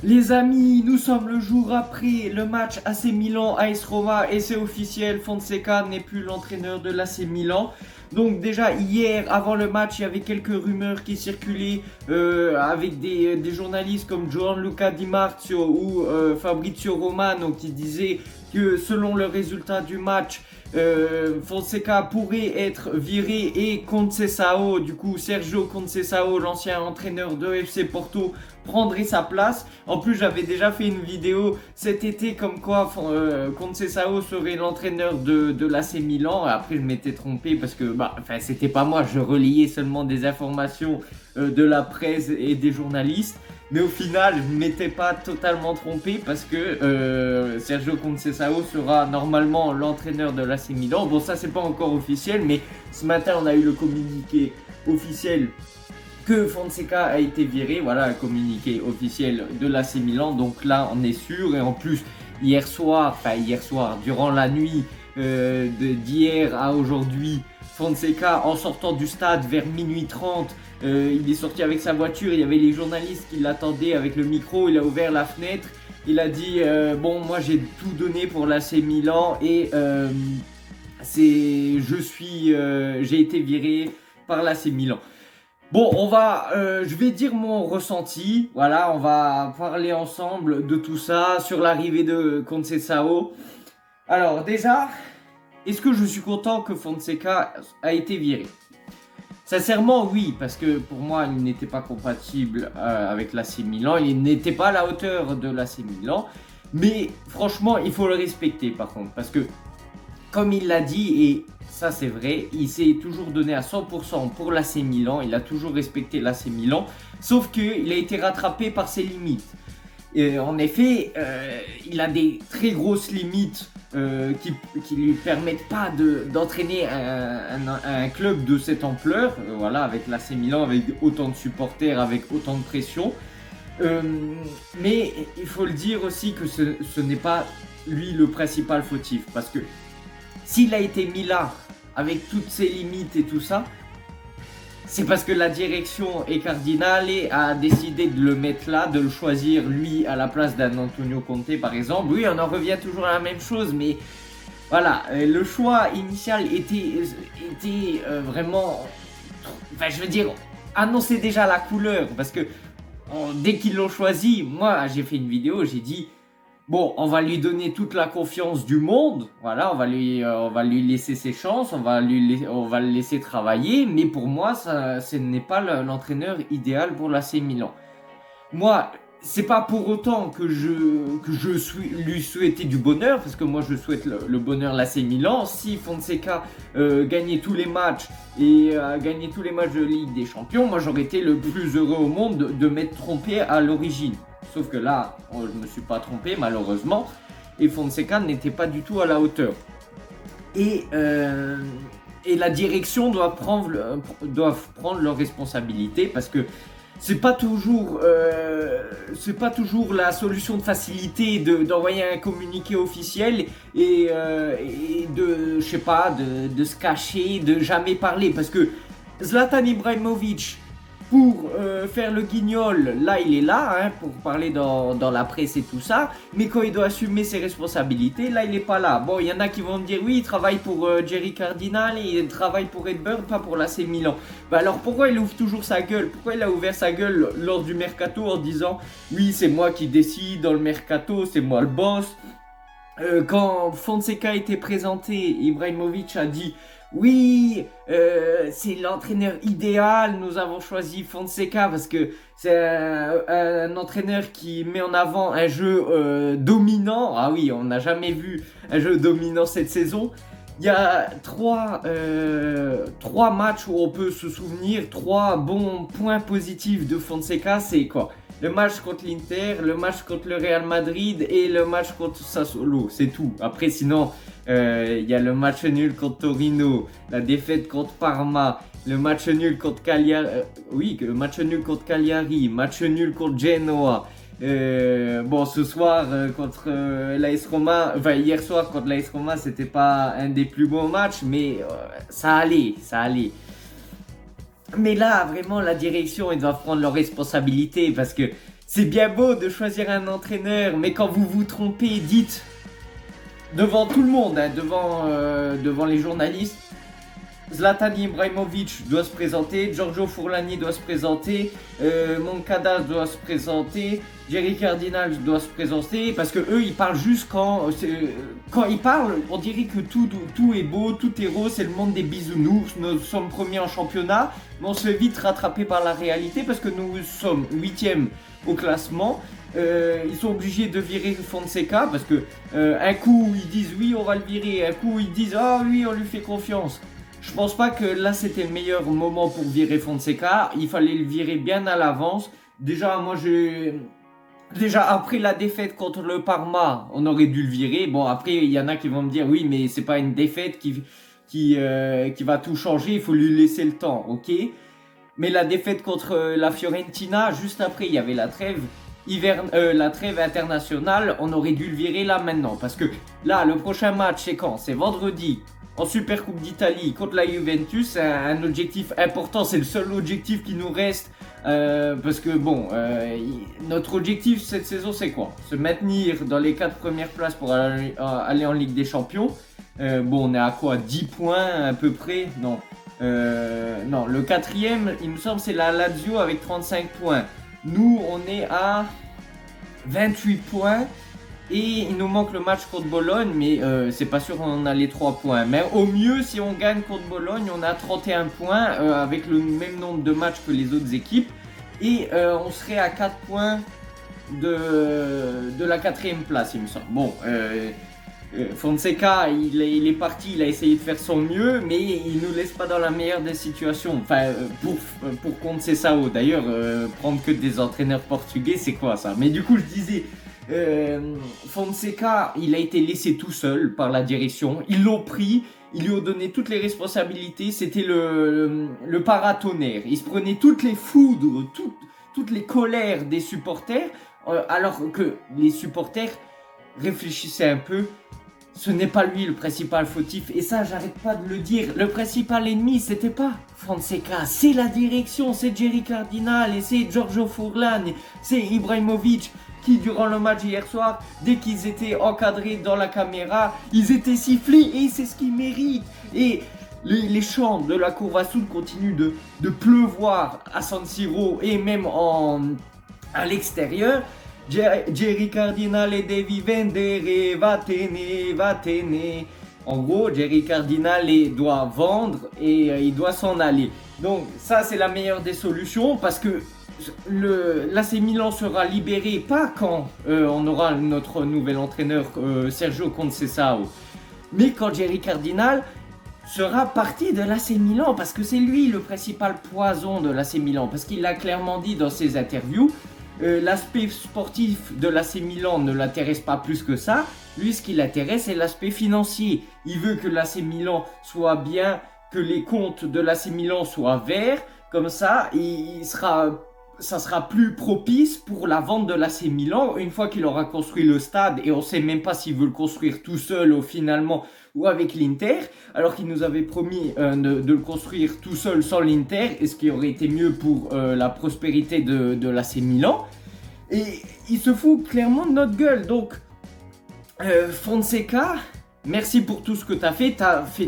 Les amis, nous sommes le jour après le match AC Milan-AS Roma et c'est officiel, Fonseca n'est plus l'entraîneur de l'AC Milan. Donc déjà hier, avant le match, il y avait quelques rumeurs qui circulaient avec des journalistes comme Gianluca Di Marzio ou Fabrizio Romano qui disaient que selon le résultat du match, Fonseca pourrait être viré et Conceição, du coup Sergio Conceição, l'ancien entraîneur de FC Porto, prendrait sa place. En plus, j'avais déjà fait une vidéo cet été comme quoi Conceição serait l'entraîneur de l'AC Milan. Après, je m'étais trompé parce que c'était pas moi, je relayais seulement des informations de la presse et des journalistes. Mais au final, je ne m'étais pas totalement trompé parce que Sergio Conceição sera normalement l'entraîneur de l'AC Milan. Bon, ça, c'est pas encore officiel, mais ce matin, on a eu le communiqué officiel que Fonseca a été viré. Voilà, un communiqué officiel de l'AC Milan. Donc là, on est sûr. Et en plus, hier soir, durant la nuit d'hier à aujourd'hui, Fonseca, en sortant du stade vers minuit 30, il est sorti avec sa voiture, il y avait les journalistes qui l'attendaient avec le micro, il a ouvert la fenêtre, il a dit bon, moi j'ai tout donné pour l'AC Milan et j'ai été viré par l'AC Milan. Bon, je vais dire mon ressenti, voilà, on va parler ensemble de tout ça, sur l'arrivée de Conceição. Alors déjà, est-ce que je suis content que Fonseca a été viré? Sincèrement, oui, parce que pour moi, il n'était pas compatible avec l'AC Milan. Il n'était pas à la hauteur de l'AC Milan. Mais franchement, il faut le respecter par contre. Parce que, comme il l'a dit, et ça c'est vrai, il s'est toujours donné à 100% pour l'AC Milan. Il a toujours respecté l'AC Milan. Sauf qu'il a été rattrapé par ses limites. Et en effet, il a des très grosses limites qui lui permettent pas d'entraîner un club de cette ampleur, voilà, avec l'AC Milan, avec autant de supporters, avec autant de pression. Mais il faut le dire aussi que ce n'est pas lui le principal fautif, parce que s'il a été mis là, avec toutes ses limites et tout ça, c'est parce que la direction et Cardinale a décidé de le mettre là, de le choisir lui à la place d'un Antonio Conte par exemple. Oui, on en revient toujours à la même chose, mais voilà, le choix initial était vraiment, enfin je veux dire, annonçait déjà la couleur, parce que dès qu'ils l'ont choisi, moi j'ai fait une vidéo, j'ai dit bon, on va lui donner toute la confiance du monde, voilà, on va lui laisser ses chances, on va le laisser travailler, mais pour moi, ce n'est pas l'entraîneur idéal pour l'AC Milan. Moi, c'est pas pour autant que lui souhaiter du bonheur, parce que moi je souhaite le bonheur de l'AC Milan. Si Fonseca gagnait tous les matchs et gagnait tous les matchs de Ligue des Champions, moi j'aurais été le plus heureux au monde de m'être trompé à l'origine. Sauf que là, je ne me suis pas trompé malheureusement, et Fonseca n'était pas du tout à la hauteur. Et la direction doit prendre leurs responsabilités, parce que c'est pas toujours la solution de facilité d'envoyer un communiqué officiel et de se cacher, de jamais parler, parce que Zlatan Ibrahimovic, pour faire le guignol, là il est là, hein, pour parler dans la presse et tout ça, mais quand il doit assumer ses responsabilités, là il n'est pas là. Bon, il y en a qui vont me dire oui, il travaille pour Jerry Cardinale, il travaille pour Redbird, pas pour l'AC Milan. Bah alors pourquoi il ouvre toujours sa gueule? Pourquoi il a ouvert sa gueule lors du mercato en disant oui, c'est moi qui décide dans le mercato, c'est moi le boss? Quand Fonseca a été présenté, Ibrahimovic a dit oui, c'est l'entraîneur idéal, nous avons choisi Fonseca parce que c'est un entraîneur qui met en avant un jeu dominant. Ah oui, on n'a jamais vu un jeu dominant cette saison. Il y a trois matchs où on peut se souvenir, 3 bons points positifs de Fonseca, c'est quoi? Le match contre l'Inter, le match contre le Real Madrid et le match contre Sassuolo, c'est tout. Après sinon, il y a le match nul contre Torino, la défaite contre Parma, le match nul contre Cagliari, match nul contre Genoa. Bon, ce soir contre l'AS Roma, enfin hier soir contre l'AS Roma, c'était pas un des plus bons matchs, mais ça allait. Mais là, vraiment, la direction, ils doivent prendre leurs responsabilités parce que c'est bien beau de choisir un entraîneur, mais quand vous vous trompez, dites devant tout le monde, hein, devant les journalistes, Zlatan Ibrahimovic doit se présenter, Giorgio Furlani doit se présenter, Moncada doit se présenter, Jerry Cardinal doit se présenter, parce que eux ils parlent juste quand ils parlent, on dirait que tout est beau, tout est rose, c'est le monde des bisounours, nous sommes premiers en championnat, mais on se fait vite rattraper par la réalité parce que nous sommes 8e au classement. Ils sont obligés de virer Fonseca parce que un coup ils disent oui on va le virer, un coup ils disent ah oui on lui fait confiance. Je pense pas que là c'était le meilleur moment pour virer Fonseca, il fallait le virer bien à l'avance. Déjà après la défaite contre le Parma, on aurait dû le virer. Bon après il y en a qui vont me dire oui mais c'est pas une défaite qui va tout changer, il faut lui laisser le temps, ok. Mais la défaite contre la Fiorentina, juste après il y avait la trêve. La trêve internationale, on aurait dû le virer là maintenant. Parce que là, le prochain match, c'est quand? C'est vendredi en Super Coupe d'Italie contre la Juventus. C'est un objectif important, c'est le seul objectif qui nous reste. Parce que bon, notre objectif cette saison, c'est quoi? Se maintenir dans les 4 premières places pour aller en Ligue des Champions. Bon, on est à quoi? 10 points à peu près? Non. Non, le 4e, il me semble, c'est la Lazio avec 35 points. Nous, on est à 28 points et il nous manque le match contre Bologne, mais c'est pas sûr qu'on a les 3 points. Mais au mieux, si on gagne contre Bologne, on a 31 points avec le même nombre de matchs que les autres équipes. Et on serait à 4 points de la 4e place, il me semble. Bon, Fonseca, il est parti, il a essayé de faire son mieux, mais il nous laisse pas dans la meilleure des situations. Enfin, pour Conceição, d'ailleurs, prendre que des entraîneurs portugais, c'est quoi ça? Mais du coup, je disais, Fonseca, il a été laissé tout seul par la direction. Ils l'ont pris, ils lui ont donné toutes les responsabilités. C'était le paratonnerre. Il se prenait toutes les foudres, toutes les colères des supporters, alors que les supporters réfléchissaient un peu. Ce n'est pas lui le principal fautif, et ça j'arrête pas de le dire. Le principal ennemi c'était pas Fonseca, c'est la direction, c'est Jerry Cardinal et c'est Giorgio Furlan, c'est Ibrahimovic qui durant le match hier soir, dès qu'ils étaient encadrés dans la caméra, ils étaient sifflés et c'est ce qu'ils méritent. Et les chants de la Curva Sud continuent de pleuvoir à San Siro et même à l'extérieur. Jerry Cardinale devi vendere, va-t'ene. En gros, Jerry Cardinale doit vendre et il doit s'en aller. Donc ça c'est la meilleure des solutions parce que l'AC Milan sera libéré pas quand on aura notre nouvel entraîneur Sergio Conceição, mais quand Jerry Cardinal sera parti de l'AC Milan parce que c'est lui le principal poison de l'AC Milan parce qu'il l'a clairement dit dans ses interviews. L'aspect sportif de l'AC Milan ne l'intéresse pas plus que ça. Lui, ce qui l'intéresse, c'est l'aspect financier. Il veut que l'AC Milan soit bien, que les comptes de l'AC Milan soient verts. Comme ça, ça sera plus propice pour la vente de l'AC Milan une fois qu'il aura construit le stade. Et on ne sait même pas s'il veut le construire tout seul finalement ou avec l'Inter, alors qu'il nous avait promis de le construire tout seul sans l'Inter, et ce qui aurait été mieux pour la prospérité de l'AC Milan. Et il se fout clairement de notre gueule. Donc, Fonseca, merci pour tout ce que tu as fait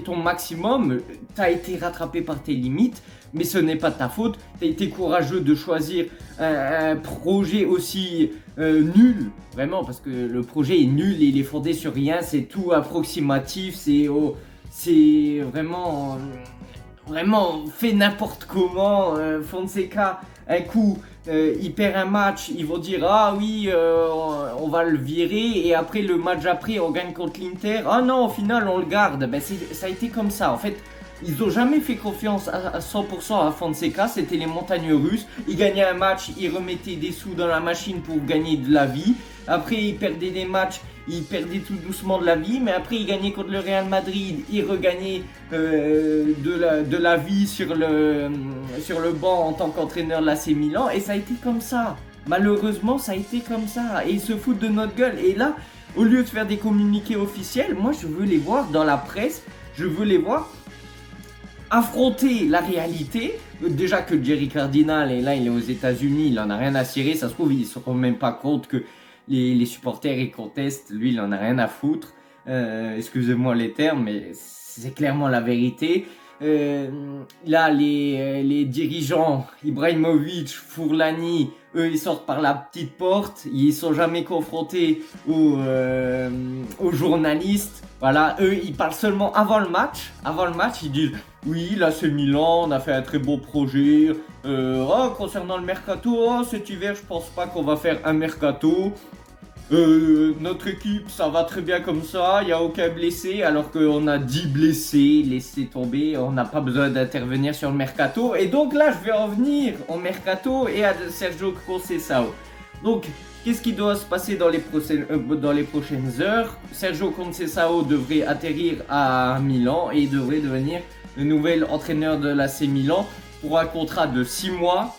ton maximum, tu as été rattrapé par tes limites, mais ce n'est pas ta faute. Tu as été courageux de choisir un projet aussi nul, vraiment, parce que le projet est nul et il est fondé sur rien, c'est tout approximatif, c'est vraiment fait n'importe comment. Fonseca, un coup, il perd un match, ils vont dire ah oui, on va le virer, et après le match après, on gagne contre l'Inter, ah non, au final on le garde. Ben, ça a été comme ça, en fait. Ils n'ont jamais fait confiance à 100% à Fonseca, c'était les montagnes russes. Ils gagnaient un match, ils remettaient des sous dans la machine pour gagner de la vie. Après, ils perdaient des matchs, ils perdaient tout doucement de la vie. Mais après, ils gagnaient contre le Real Madrid, ils regagnaient de la vie sur le banc en tant qu'entraîneur de l'AC Milan. Et ça a été comme ça. Malheureusement, ça a été comme ça. Et ils se foutent de notre gueule. Et là, au lieu de faire des communiqués officiels, moi, je veux les voir dans la presse. Je veux les voir affronter la réalité. Déjà que Jerry Cardinal est là, il est aux États-Unis, il en a rien à cirer. Ça se trouve, ils se rendent même pas compte que les supporters ils contestent. Lui, il en a rien à foutre. Excusez-moi les termes, mais c'est clairement la vérité. Là, les dirigeants, Ibrahimovic, Fourlani, eux, ils sortent par la petite porte. Ils sont jamais confrontés aux journalistes. Voilà, eux, ils parlent seulement avant le match. Avant le match, ils disent oui, là c'est Milan, on a fait un très beau projet. Concernant le mercato, cet hiver, je pense pas qu'on va faire un mercato. Notre équipe, ça va très bien comme ça, il n'y a aucun blessé, alors qu'on a 10 blessés, laissez tomber, on n'a pas besoin d'intervenir sur le mercato. Et donc là, je vais en venir au mercato et à Sergio Conceição. Donc, qu'est-ce qui doit se passer dans les prochaines heures? Sergio Conceição devrait atterrir à Milan et devrait devenir le nouvel entraîneur de l'AC Milan pour un contrat de 6 mois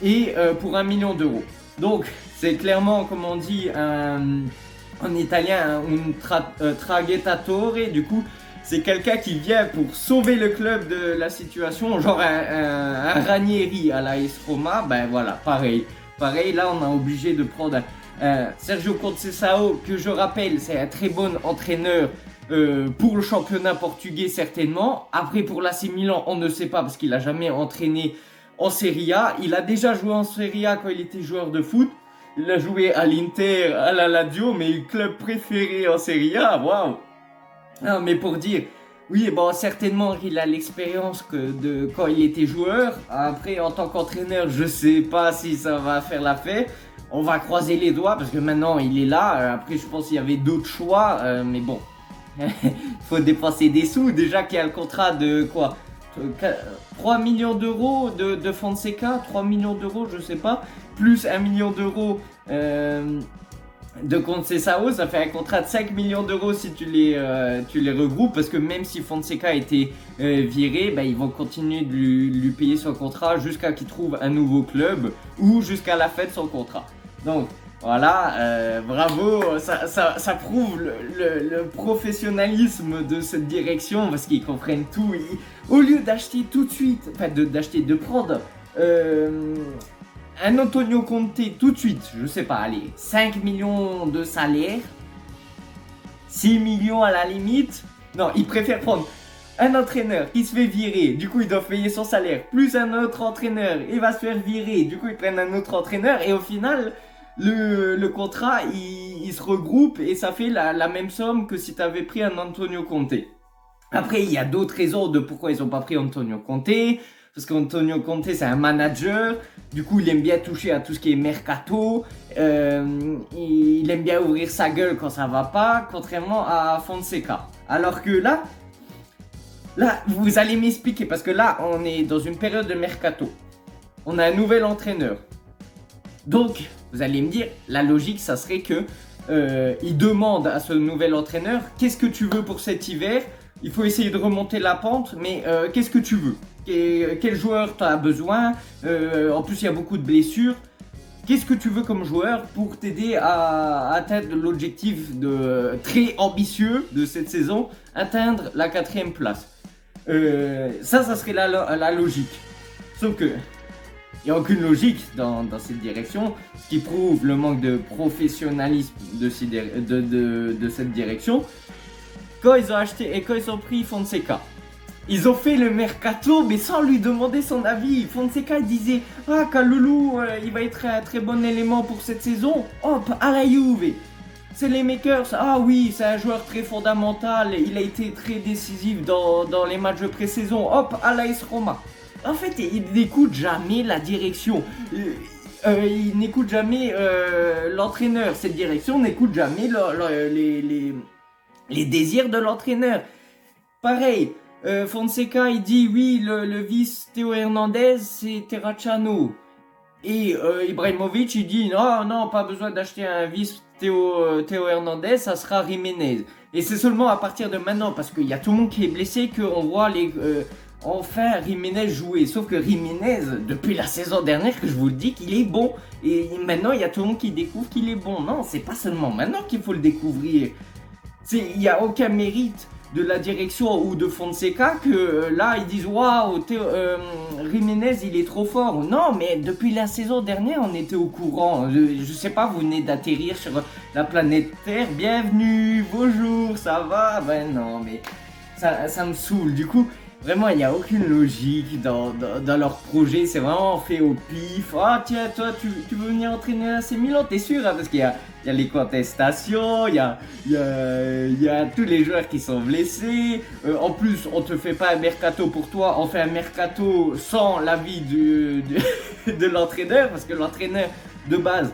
et pour 1 million d'euros. Donc, c'est clairement, comme on dit en italien, un traghettatore. Du coup, c'est quelqu'un qui vient pour sauver le club de la situation, genre un Ranieri à la AS Roma. Ben voilà, pareil. Pareil, là, on est obligé de prendre Sergio Conceição, que je rappelle, c'est un très bon entraîneur pour le championnat portugais, certainement. Après, pour l'AC Milan, on ne sait pas parce qu'il n'a jamais entraîné en Serie A. Il a déjà joué en Serie A quand il était joueur de foot. Il a joué à l'Inter, à la Lazio, mais le club préféré en Serie A, waouh! Non, mais pour dire, oui, bon, certainement il a l'expérience de quand il était joueur. Après, en tant qu'entraîneur, je sais pas si ça va faire l'affaire. On va croiser les doigts parce que maintenant il est là. Après, je pense qu'il y avait d'autres choix, mais bon, faut dépenser des sous. Déjà qu'il y a le contrat de quoi? 3 millions d'euros de Fonseca, 3 millions d'euros, je sais pas, plus 1 million d'euros de Conceição, ça fait un contrat de 5 millions d'euros si tu les regroupes, parce que même si Fonseca a été viré, bah, ils vont continuer de lui payer son contrat jusqu'à qu'il trouve un nouveau club ou jusqu'à la fin de son contrat. Donc voilà, bravo, ça prouve le professionnalisme de cette direction parce qu'ils comprennent tout. Au lieu d'acheter tout de suite, enfin de prendre un Antonio Conte tout de suite, je sais pas, allez, 5 millions de salaire, 6 millions à la limite. Non, ils préfèrent prendre un entraîneur qui se fait virer, du coup ils doivent payer son salaire, plus un autre entraîneur, il va se faire virer, du coup ils prennent un autre entraîneur et au final... Le contrat il se regroupe et ça fait la même somme que si tu avais pris un Antonio Conte. Après, il y a d'autres raisons de pourquoi ils n'ont pas pris Antonio Conte. Parce qu'Antonio Conte, c'est un manager. Du coup, il aime bien toucher à tout ce qui est mercato. Il aime bien ouvrir sa gueule quand ça va pas, contrairement à Fonseca. Alors que là, vous allez m'expliquer. Parce que là, on est dans une période de mercato. On a un nouvel entraîneur. Donc, vous allez me dire, la logique, ça serait que il demande à ce nouvel entraîneur, qu'est-ce que tu veux pour cet hiver? Il faut essayer de remonter la pente, mais qu'est-ce que tu veux? Quel joueur tu as besoin? En plus, il y a beaucoup de blessures. Qu'est-ce que tu veux comme joueur pour t'aider à atteindre l'objectif très ambitieux de cette saison, atteindre la 4e place? Ça serait la logique. Sauf que il n'y a aucune logique dans cette direction, ce qui prouve le manque de professionnalisme de cette direction. Quand ils ont acheté et quand ils ont pris Fonseca, ils ont fait le mercato mais sans lui demander son avis. Fonseca disait « Ah, Kalulu, il va être un très bon élément pour cette saison. Hop, à la Juve. C'est les makers. Ah oui, c'est un joueur très fondamental. Il a été très décisif dans les matchs de pré-saison. Hop, à l'AS Roma. » En fait, il n'écoute jamais la direction. Il n'écoute jamais l'entraîneur. Cette direction n'écoute jamais les désirs de l'entraîneur. Pareil, Fonseca, il dit oui, le vice Théo Hernandez, c'est Terracciano. Et Ibrahimovic, il dit non, pas besoin d'acheter un vice Théo Hernandez, ça sera Jiménez. Et c'est seulement à partir de maintenant, parce qu'il y a tout le monde qui est blessé, qu'on voit enfin Jiménez jouer. Sauf que Jiménez, depuis la saison dernière, que je vous le dis, qu'il est bon. Et maintenant, il y a tout le monde qui découvre qu'il est bon. Non, c'est pas seulement maintenant qu'il faut le découvrir. Il n'y a aucun mérite de la direction ou de Fonseca que là ils disent waouh, Jiménez il est trop fort. Non, mais depuis la saison dernière on était au courant. Je sais pas, vous venez d'atterrir sur la planète Terre, bienvenue, bonjour, ça va? Ben non, mais ça me saoule. Du coup, vraiment, il n'y a aucune logique dans leur projet. C'est vraiment fait au pif. Ah, tiens, toi, tu veux venir entraîner à AC Milan, t'es sûr? Hein, parce qu'il y a les contestations, il y a tous les joueurs qui sont blessés. En plus, on te fait pas un mercato pour toi. On fait un mercato sans l'avis de l'entraîneur. Parce que l'entraîneur, de base,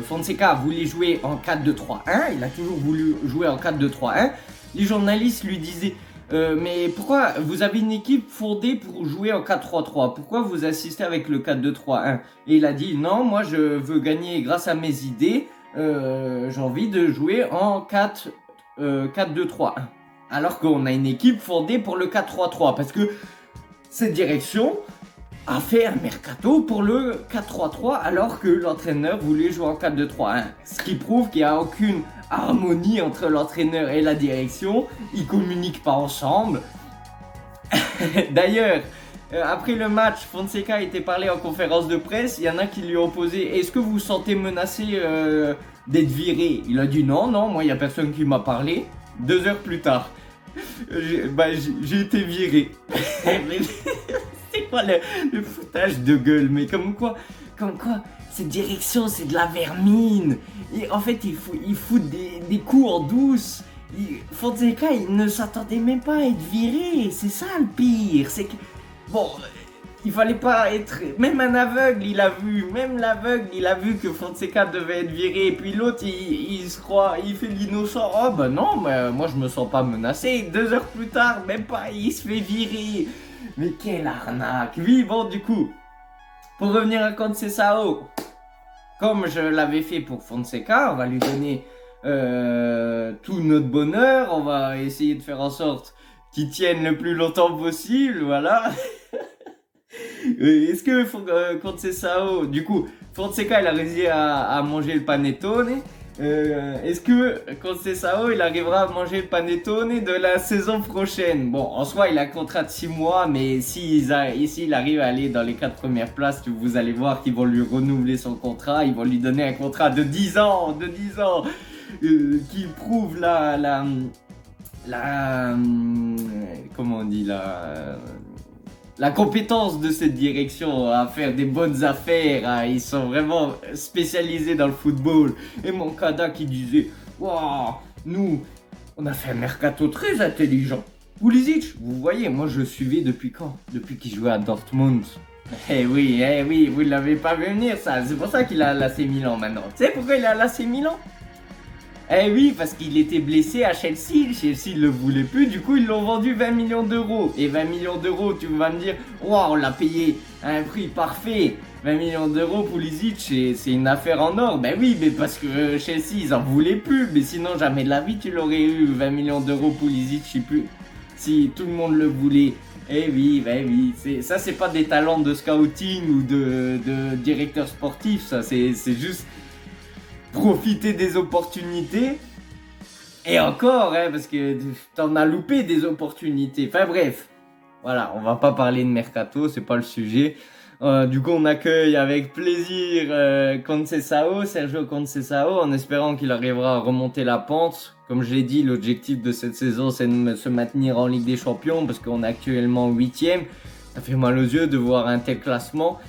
Fonseca voulait jouer en 4-2-3-1. Il a toujours voulu jouer en 4-2-3-1. Les journalistes lui disaient mais pourquoi vous avez une équipe fondée pour jouer en 4-3-3? Pourquoi vous assistez avec le 4-2-3-1? Et il a dit non, moi je veux gagner grâce à mes idées. J'ai envie de jouer en 4-2-3-1. Alors qu'on a une équipe fondée pour le 4-3-3. Parce que cette direction a fait un mercato pour le 4-3-3 alors que l'entraîneur voulait jouer en 4-2-3-1. Ce qui prouve qu'il n'y a aucune harmonie entre l'entraîneur et la direction. Ils communiquent pas ensemble. D'ailleurs, après le match, Fonseca a été parlé en conférence de presse. Il y en a qui lui ont posé: est-ce que vous vous sentez menacé d'être viré? Il a dit non, moi il n'y a personne qui m'a parlé. 2 heures plus tard, j'ai été viré. C'est quoi le foutage de gueule? Mais comme quoi, cette direction c'est de la vermine. Et en fait ils foutent des coups en douce. Fonseca il ne s'attendait même pas à être viré. C'est ça le pire. C'est que bon, il fallait pas être. Même un aveugle il a vu. Même l'aveugle il a vu que Fonseca devait être viré. Et puis l'autre il se croit, il fait l'innocent. Oh bah non, mais moi je me sens pas menacé. 2 heures plus tard, même pas, il se fait virer. Mais quelle arnaque! Oui, bon, du coup, pour revenir à Conceição, comme je l'avais fait pour Fonseca, on va lui donner tout notre bonheur, on va essayer de faire en sorte qu'il tienne le plus longtemps possible, voilà. Est-ce que Conceição, du coup, Fonseca, il a réussi à manger le panettone. Est-ce que Conceição il arrivera à manger le panettone de la saison prochaine? Bon, en soi il a un contrat de 6 mois, mais s'il arrive à aller dans les 4 premières places, vous allez voir qu'ils vont lui renouveler son contrat. Ils vont lui donner un contrat de 10 ans, qui prouve comment on dit, la compétence de cette direction à faire des bonnes affaires. Ils sont vraiment spécialisés dans le football. Et Moncada qui disait waouh, nous on a fait un mercato très intelligent. Pulisic, vous voyez, moi je suivais depuis quand? Depuis qu'il jouait à Dortmund. Eh oui, vous ne l'avez pas vu venir ça. C'est pour ça qu'il a l'AC Milan maintenant. Tu sais pourquoi il a l'AC Milan? Eh oui, parce qu'il était blessé à Chelsea. Chelsea ne le voulait plus, du coup ils l'ont vendu 20 millions d'euros. Et 20 millions d'euros, tu vas me dire, waouh, on l'a payé à un prix parfait. 20 millions d'euros, Pulisic, c'est une affaire en or. Ben oui, mais parce que Chelsea, ils en voulaient plus. Mais sinon, jamais de la vie, tu l'aurais eu. 20 millions d'euros, Pulisic, je sais plus. Si tout le monde le voulait. Eh oui, ben oui. Ça, c'est pas des talents de scouting ou de directeur sportif. Ça, c'est juste profiter des opportunités. Et encore, hein, parce que t'en as loupé des opportunités. Enfin bref. Voilà, on va pas parler de mercato, c'est pas le sujet. Du coup, on accueille avec plaisir Sergio Conceição, en espérant qu'il arrivera à remonter la pente. Comme je l'ai dit, l'objectif de cette saison, c'est de se maintenir en Ligue des Champions, parce qu'on est actuellement 8e. Ça fait mal aux yeux de voir un tel classement,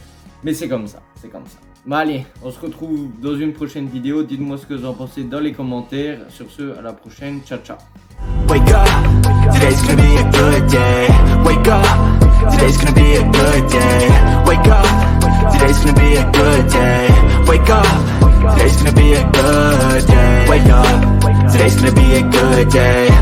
mais c'est comme ça, c'est comme ça. Bon allez, on se retrouve dans une prochaine vidéo. Dites-moi ce que vous en pensez dans les commentaires. Sur ce, à la prochaine. Ciao, ciao. Wake up, today's gonna be a good day. Wake up, today's gonna be a good day. Wake up, today's gonna be a good day. Wake up, today's gonna be a good day. Wake up, today's gonna be a good day.